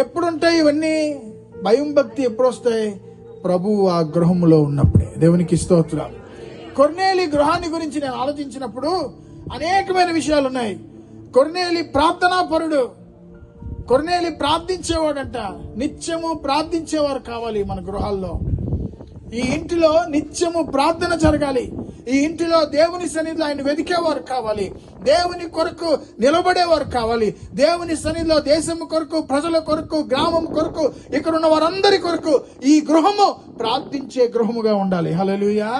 ఎప్పుడుంటాయి ఇవన్నీ? భయం భక్తి ఎప్పుడు వస్తాయి? ప్రభువు ఆ గృహములో ఉన్నప్పుడే. దేవునికి స్తోత్రాలు. కొర్నేలి గృహాన్ని గురించి నేను ఆలోచించినప్పుడు అనేకమైన విషయాలు ఉన్నాయి. కొర్నేలి ప్రార్థనాపరుడు. కొర్నేలి ప్రార్థించేవాడంట. నిత్యము ప్రార్థించేవారు కావాలి మన గృహాల్లో. ఈ ఇంటిలో నిత్యము ప్రార్థన జరగాలి. ఈ ఇంటిలో దేవుని సన్నిధిలో ఆయన వెతికేవారు కావాలి. దేవుని కొరకు నిలబడేవారు కావాలి. దేవుని సన్నిధిలో దేశం కొరకు, ప్రజల కొరకు, గ్రామం కొరకు, ఇక్కడ ఉన్న వారందరి కొరకు ఈ గృహము ప్రార్థించే గృహముగా ఉండాలి. హల్లెలూయా.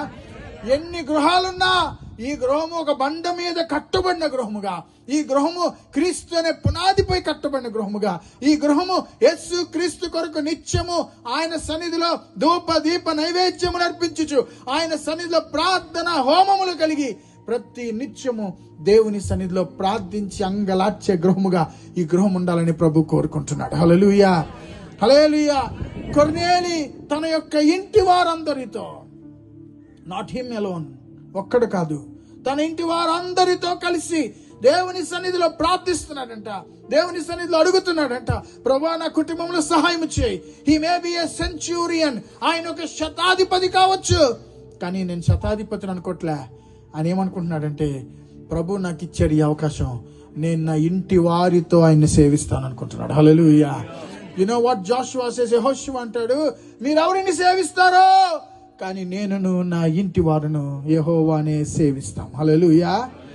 ఎన్ని గృహాలున్నా ఈ గృహము ఒక బండ మీద కట్టబడిన గృహముగా, ఈ గృహము క్రీస్తు అనే పునాదిపై కట్టబడిన గృహముగా, ఈ గృహము యేసు క్రీస్తు కొరకు నిత్యము ఆయన సన్నిధిలో ధూప దీప నైవేద్యములు అర్పించుచు, ఆయన సన్నిధిలో ప్రార్థన హోమములు కలిగి ప్రతి నిత్యము దేవుని సన్నిధిలో ప్రార్థించి అంగలార్చే గృహముగా ఈ గృహం ఉండాలని ప్రభు కోరుకుంటున్నాడు. హల్లెలూయా, హల్లెలూయా. కొర్నేలి తన యొక్క ఇంటి వారందరితో, నాట్ హిమ్ అలోన్, ఒక్కడు కాదు, తన ఇంటి వారందరితో కలిసి దేవుని సన్నిధిలో ప్రార్థిస్తున్నాడంట. దేవుని సన్నిధిలో అడుగుతున్నాడంట, ప్రభువా నా కుటుంబంలో సహాయం చేయి. He may be a Centurion, ఆయన ఒక శతాధిపతి కావచ్చు, కానీ నేను శతాధిపతిని అనుకోవట్లే. ఆయన ఏమనుకుంటున్నాడంటే, ప్రభు నాకు ఇచ్చాడు ఈ అవకాశం, నేను నా ఇంటి వారితో ఆయన్ని సేవిస్తాను అనుకుంటున్నాడు. Hallelujah. You know what Joshua says? యెహోషువ అంటాడు, మీరెవరిని సేవిస్తారో కానీ నేనును నా ఇంటి వారును యెహోవానే సేవిస్తాం. హల్లెలూయా.